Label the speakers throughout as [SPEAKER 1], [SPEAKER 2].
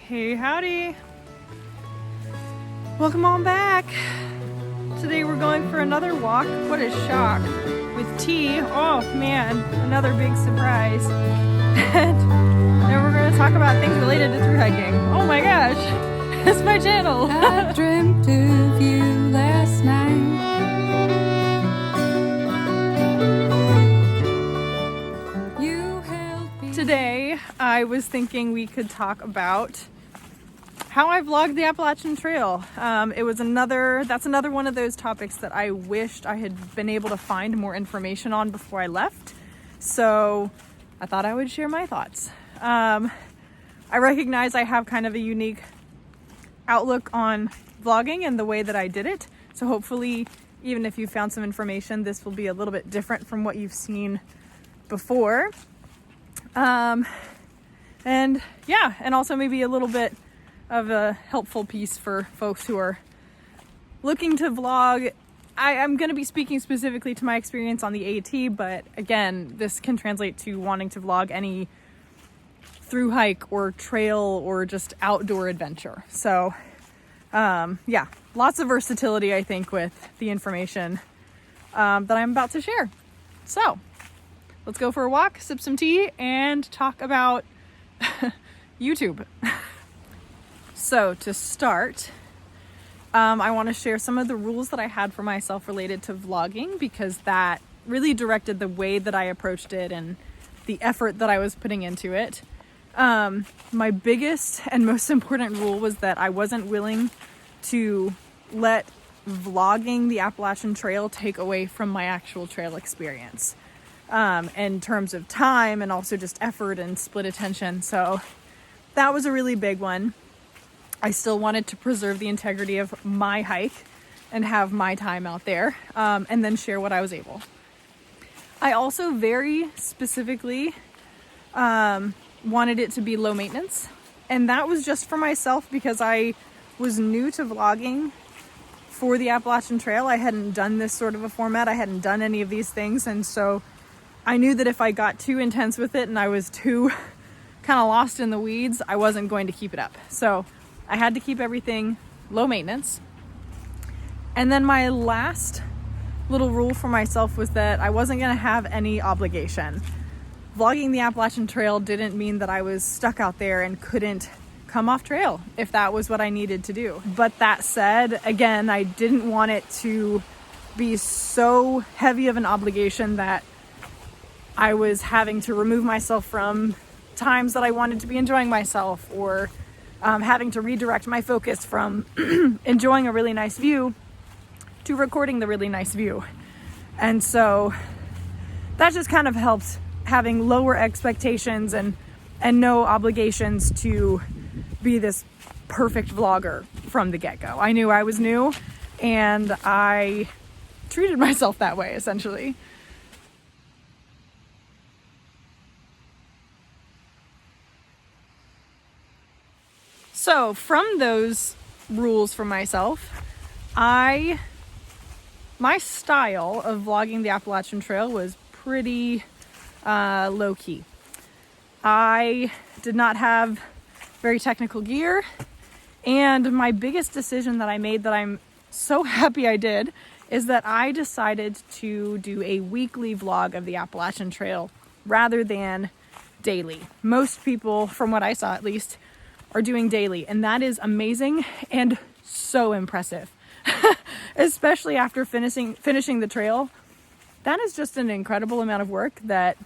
[SPEAKER 1] Hey, howdy. Welcome on back. Today we're going for another walk. What a shock. With tea. Oh man, another big surprise. And then we're going to talk about things related to through hiking. Oh my gosh, it's my channel.
[SPEAKER 2] I dreamt of you last night.
[SPEAKER 1] Today I was thinking we could talk about how I vlogged the Appalachian Trail. That's another one of those topics that I wished I had been able to find more information on before I left. So I thought I would share my thoughts. I recognize I have kind of a unique outlook on vlogging and the way that I did it. So hopefully, even if you found some information, this will be a little bit different from what you've seen before. And also maybe a little bit of a helpful piece for folks who are looking to vlog. I'm going to be speaking specifically to my experience on the AT, but again, this can translate to wanting to vlog any through hike or trail or just outdoor adventure. So, lots of versatility, I think, with the information that I'm about to share. So, let's go for a walk, sip some tea, and talk about YouTube. So to start, I want to share some of the rules that I had for myself related to vlogging, because that really directed the way that I approached it and the effort that I was putting into it. My biggest and most important rule was that I wasn't willing to let vlogging the Appalachian Trail take away from my actual trail experience. In terms of time and also just effort and split attention. So that was a really big one. I still wanted to preserve the integrity of my hike and have my time out there, and then share what I was able. I also very specifically wanted it to be low maintenance, and that was just for myself because I was new to vlogging for the Appalachian Trail. I hadn't done this sort of a format. I hadn't done any of these things, and so I knew that if I got too intense with it and I was too kind of lost in the weeds, I wasn't going to keep it up. So I had to keep everything low maintenance. And then my last little rule for myself was that I wasn't going to have any obligation. Vlogging the Appalachian Trail didn't mean that I was stuck out there and couldn't come off trail if that was what I needed to do. But that said, again, I didn't want it to be so heavy of an obligation that I was having to remove myself from times that I wanted to be enjoying myself, or having to redirect my focus from enjoying a really nice view to recording the really nice view. And so that just kind of helped, having lower expectations and no obligations to be this perfect vlogger from the get-go. I knew I was new and I treated myself that way, essentially. So from those rules for myself, my style of vlogging the Appalachian Trail was pretty low-key. I did not have very technical gear, and my biggest decision that I made that I'm so happy I did is that I decided to do a weekly vlog of the Appalachian Trail rather than daily. Most people, from what I saw at least, are doing daily, and that is amazing and so impressive. Especially after finishing the trail. That is just an incredible amount of work that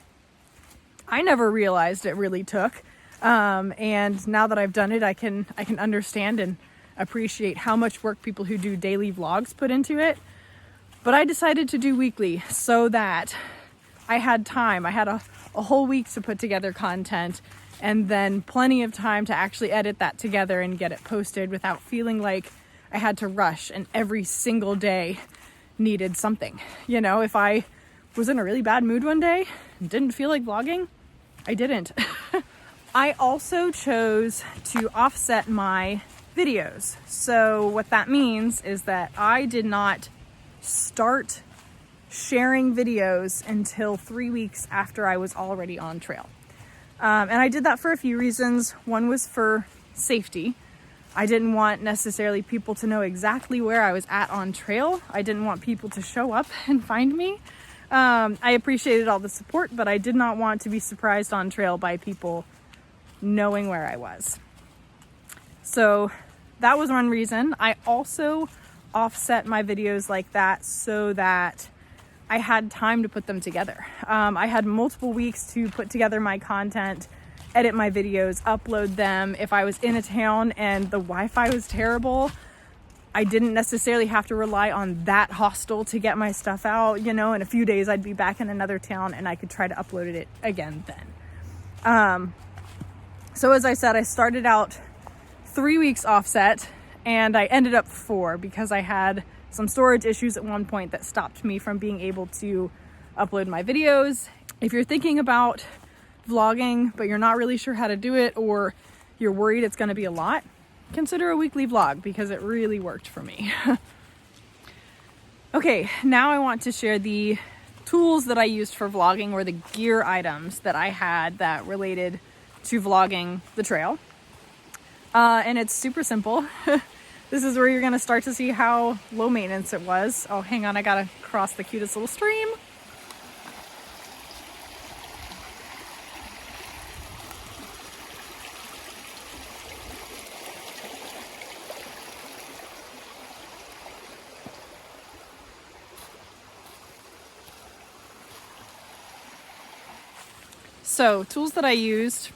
[SPEAKER 1] I never realized it really took. And now that I've done it, I can understand and appreciate how much work people who do daily vlogs put into it. But I decided to do weekly so that I had time. I had a whole week to put together content, and then plenty of time to actually edit that together and get it posted without feeling like I had to rush and every single day needed something. You know, if I was in a really bad mood one day and didn't feel like vlogging, I didn't. I also chose to offset my videos. So what that means is that I did not start sharing videos until 3 weeks after I was already on trail. And I did that for a few reasons. One was for safety. I didn't want necessarily people to know exactly where I was at on trail. I didn't want people to show up and find me. I appreciated all the support, but I did not want to be surprised on trail by people knowing where I was. So that was one reason. I also offset my videos like that so that I had time to put them together. I had multiple weeks to put together my content, edit my videos, upload them. If I was in a town and the Wi-Fi was terrible, I didn't necessarily have to rely on that hostel to get my stuff out. You know, in a few days I'd be back in another town and I could try to upload it again then. So as I said, I started out 3 weeks offset and I ended up 4 because I had some storage issues at one point that stopped me from being able to upload my videos. If you're thinking about vlogging, but you're not really sure how to do it, or you're worried it's going to be a lot, consider a weekly vlog because it really worked for me. Okay, now I want to share the tools that I used for vlogging, or the gear items that I had that related to vlogging the trail. And it's super simple. This is where you're going to start to see how low maintenance it was. Oh, hang on, I got to cross the cutest little stream. So, tools that I used,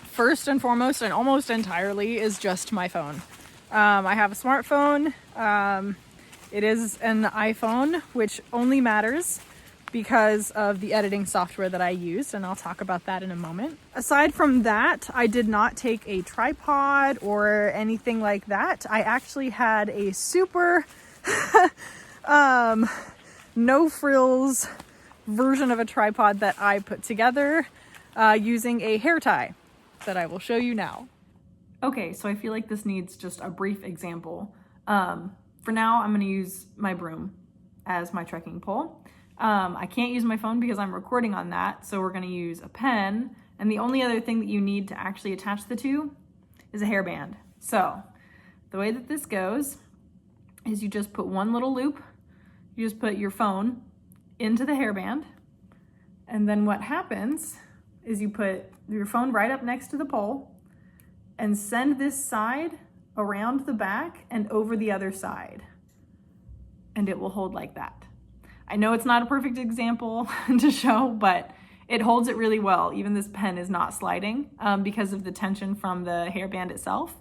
[SPEAKER 1] first and foremost and almost entirely, is just my phone. I have a smartphone. It is an iPhone, which only matters because of the editing software that I used, and I'll talk about that in a moment. Aside from that, I did not take a tripod or anything like that. I actually had a super no frills version of a tripod that I put together using a hair tie that I will show you now. Okay, so I feel like this needs just a brief example. For now, I'm going to use my broom as my trekking pole. I can't use my phone because I'm recording on that, so we're going to use a pen, and the only other thing that you need to actually attach the two is a hairband. So the way that this goes is you just put one little loop, you just put your phone into the hairband, and then what happens is you put your phone right up next to the pole and send this side around the back and over the other side, and it will hold like that. I know it's not a perfect example to show, but it holds it really well. Even this pen is not sliding because of the tension from the hairband itself.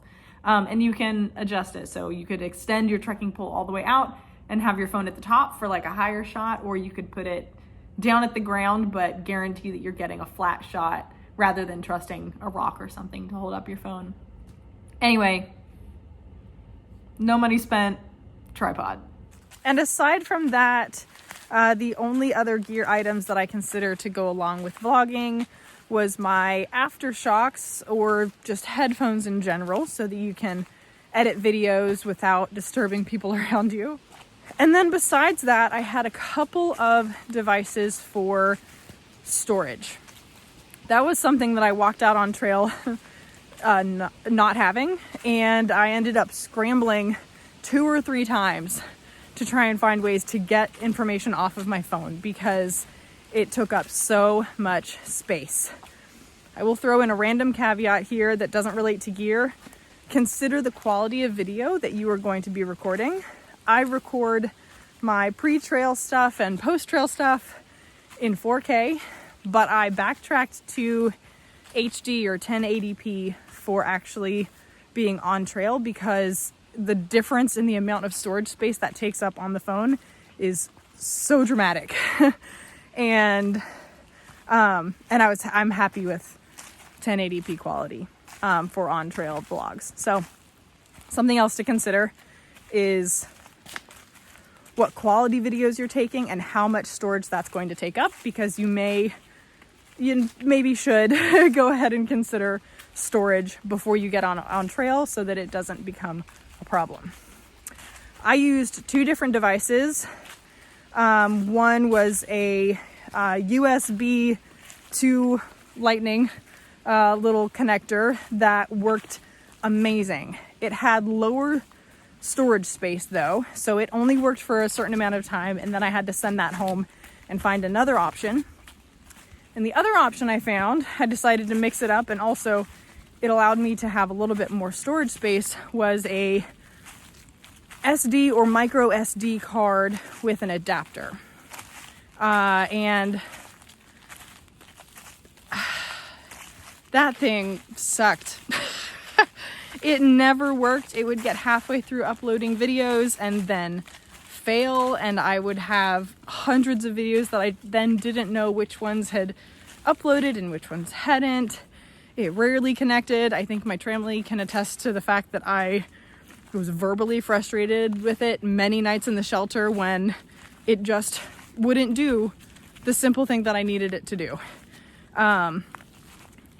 [SPEAKER 1] And you can adjust it. So you could extend your trekking pole all the way out and have your phone at the top for like a higher shot, or you could put it down at the ground, but guarantee that you're getting a flat shot rather than trusting a rock or something to hold up your phone. Anyway, no money spent, tripod. And aside from that, the only other gear items that I consider to go along with vlogging was my aftershocks, or just headphones in general, so that you can edit videos without disturbing people around you. And then besides that, I had a couple of devices for storage. That was something that I walked out on trail not having, and I ended up scrambling 2 or 3 times to try and find ways to get information off of my phone because it took up so much space. I will throw in a random caveat here that doesn't relate to gear. Consider the quality of video that you are going to be recording. I record my pre-trail stuff and post-trail stuff in 4K, but I backtracked to HD or 1080p for actually being on trail because the difference in the amount of storage space that takes up on the phone is so dramatic. and I'm happy with 1080p quality for on-trail vlogs. So something else to consider is what quality videos you're taking and how much storage that's going to take up, because you maybe should go ahead and consider storage before you get on trail so that it doesn't become a problem. I used 2 different devices. One was a USB to Lightning little connector that worked amazing. It had lower storage space though, so it only worked for a certain amount of time, and then I had to send that home and find another option. And the other option I found, I decided to mix it up, and also it allowed me to have a little bit more storage space, was a SD or micro SD card with an adapter. And that thing sucked. It never worked. It would get halfway through uploading videos and then fail, and I would have hundreds of videos that I then didn't know which ones had uploaded and which ones hadn't. It rarely connected. I think my family can attest to the fact that I was verbally frustrated with it many nights in the shelter when it just wouldn't do the simple thing that I needed it to do.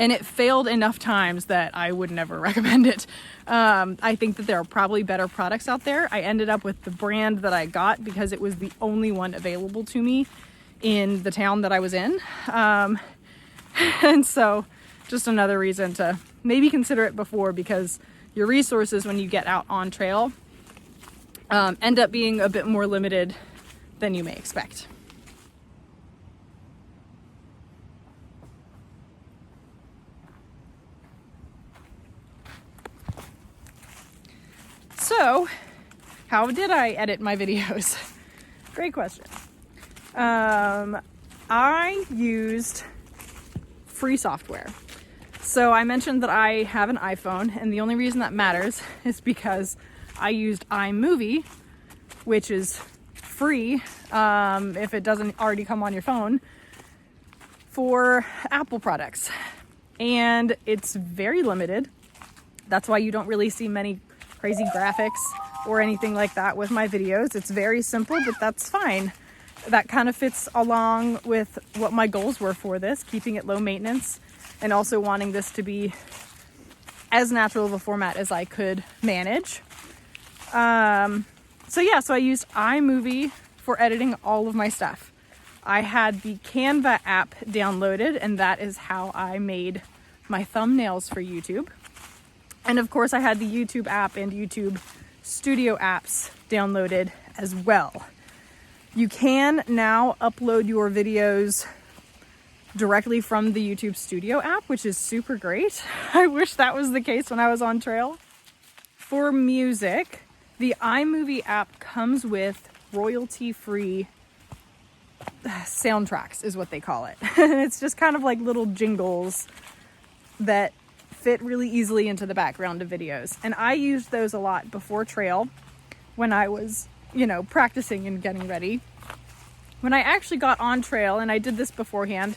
[SPEAKER 1] And it failed enough times that I would never recommend it. I think that there are probably better products out there. I ended up with the brand that I got because it was the only one available to me in the town that I was in. And so just another reason to maybe consider it before, because your resources when you get out on trail end up being a bit more limited than you may expect. So, how did I edit my videos? Great question. I used free software. So I mentioned that I have an iPhone, and the only reason that matters is because I used iMovie, which is free if it doesn't already come on your phone, for Apple products. And it's very limited. That's why you don't really see many crazy graphics or anything like that with my videos. It's very simple, but that's fine. That kind of fits along with what my goals were for this, keeping it low maintenance and also wanting this to be as natural of a format as I could manage. So I used iMovie for editing all of my stuff. I had the Canva app downloaded, and that is how I made my thumbnails for YouTube. And of course I had the YouTube app and YouTube Studio apps downloaded as well. You can now upload your videos directly from the YouTube Studio app, which is super great. I wish that was the case when I was on trail. For music, the iMovie app comes with royalty-free soundtracks, is what they call it. It's just kind of like little jingles that fit really easily into the background of videos. And I used those a lot before trail when I was, practicing and getting ready. When I actually got on trail, and I did this beforehand,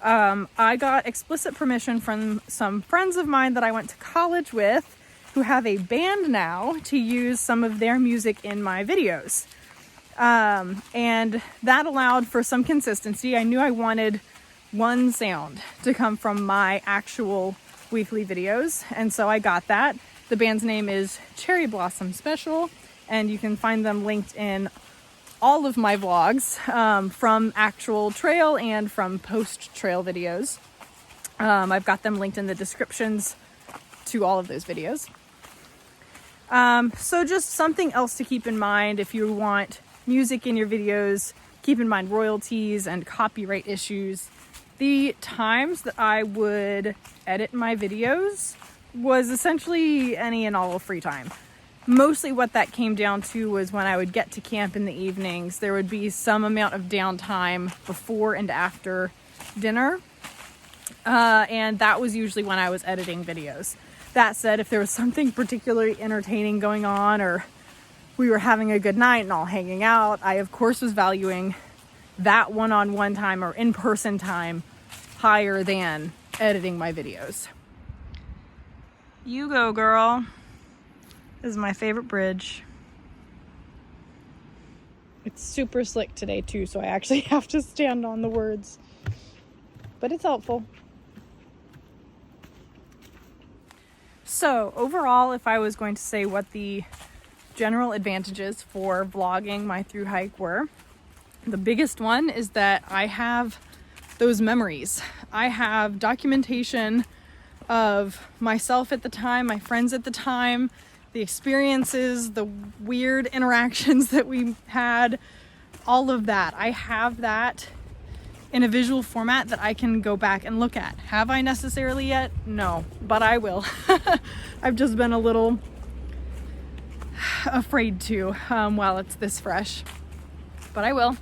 [SPEAKER 1] I got explicit permission from some friends of mine that I went to college with who have a band now to use some of their music in my videos. And that allowed for some consistency. I knew I wanted one sound to come from my actual weekly videos, and so I got that. The band's name is Cherry Blossom Special, and you can find them linked in all of my vlogs, from actual trail and from post-trail videos. I've got them linked in the descriptions to all of those videos. So just something else to keep in mind if you want music in your videos. Keep in mind royalties and copyright issues. The times that I would edit my videos was essentially any and all free time. Mostly what that came down to was when I would get to camp in the evenings, there would be some amount of downtime before and after dinner. And that was usually when I was editing videos. That said, if there was something particularly entertaining going on, or we were having a good night and all hanging out, I of course was valuing that one-on-one time or in-person time higher than editing my videos. You go, girl. This is my favorite bridge. It's super slick today too, so I actually have to stand on the words, but it's helpful. So overall, if I was going to say what the general advantages for vlogging my through hike were, the biggest one is that I have those memories. I have documentation of myself at the time, my friends at the time, the experiences, the weird interactions that we had, all of that. I have that in a visual format that I can go back and look at. Have I necessarily yet? No, but I will. I've just been a little afraid to while it's this fresh, but I will.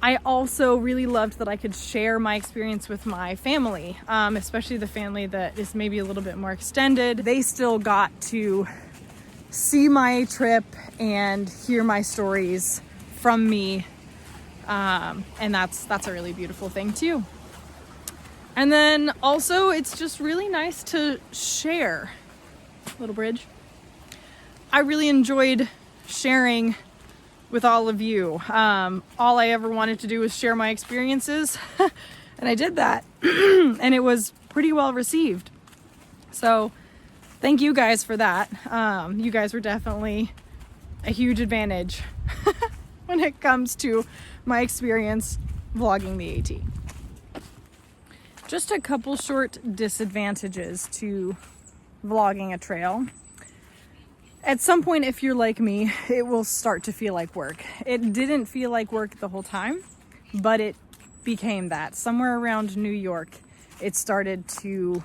[SPEAKER 1] I also really loved that I could share my experience with my family, especially the family that is maybe a little bit more extended. They still got to see my trip and hear my stories from me. And that's a really beautiful thing too. And then also it's just really nice to share. Little bridge. I really enjoyed sharing with all of you. All I ever wanted to do was share my experiences and I did that and it was pretty well received. So thank you guys for that. You guys were definitely a huge advantage when it comes to my experience vlogging the AT. Just a couple short disadvantages to vlogging a trail. At some point, if you're like me, it will start to feel like work. It didn't feel like work the whole time, but it became that. Somewhere around New York, it started to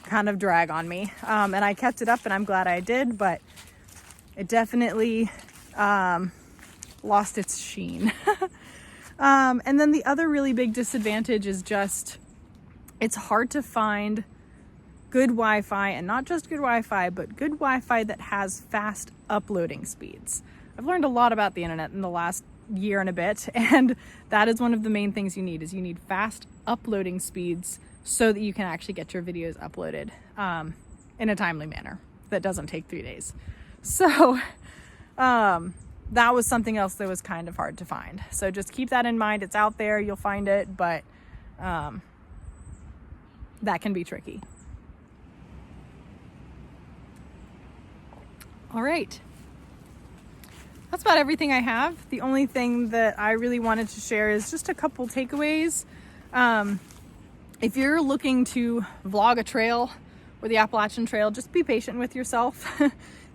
[SPEAKER 1] kind of drag on me. And I kept it up and I'm glad I did, but it definitely lost its sheen. And then the other really big disadvantage is just, it's hard to find good Wi-Fi, and not just good Wi-Fi, but good Wi-Fi that has fast uploading speeds. I've learned a lot about the internet in the last year and a bit, and that is one of the main things you need, is you need fast uploading speeds so that you can actually get your videos uploaded in a timely manner that doesn't take 3 days. So that was something else that was kind of hard to find. So just keep that in mind. It's out there, you'll find it, but that can be tricky. All right. That's about everything I have. The only thing that I really wanted to share is just a couple takeaways. If you're looking to vlog a trail or the Appalachian Trail, just be patient with yourself.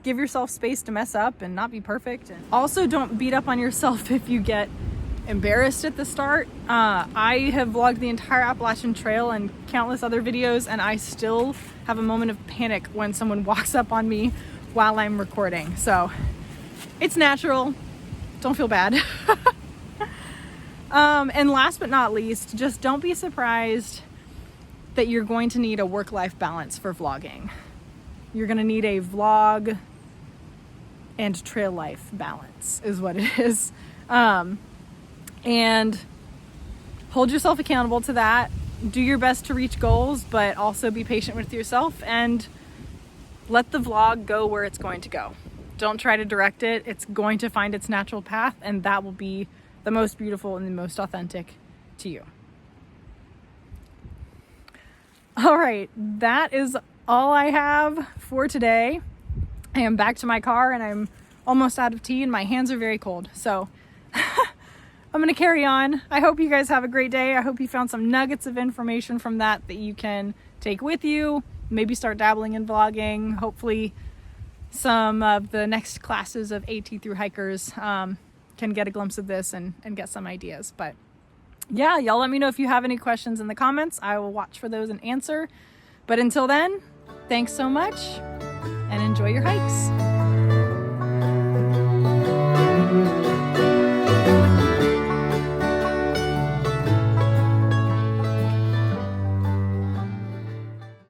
[SPEAKER 1] Give yourself space to mess up and not be perfect. And also don't beat up on yourself if you get embarrassed at the start. I have vlogged the entire Appalachian Trail and countless other videos, and I still have a moment of panic when someone walks up on me while I'm recording. So it's natural. Don't feel bad. And last but not least, just don't be surprised that you're going to need a work-life balance for vlogging. You're going to need a vlog and trail life balance is what it is. And hold yourself accountable to that. Do your best to reach goals, but also be patient with yourself and let the vlog go where it's going to go. Don't try to direct it. It's going to find its natural path, and that will be the most beautiful and the most authentic to you. All right, that is all I have for today. I am back to my car and I'm almost out of tea and my hands are very cold. So I'm going to carry on. I hope you guys have a great day. I hope you found some nuggets of information from that you can take with you. Maybe start dabbling in vlogging. Hopefully some of the next classes of AT Thru-Hikers can get a glimpse of this and get some ideas. But yeah, y'all let me know if you have any questions in the comments. I will watch for those and answer. But until then, thanks so much and enjoy your hikes.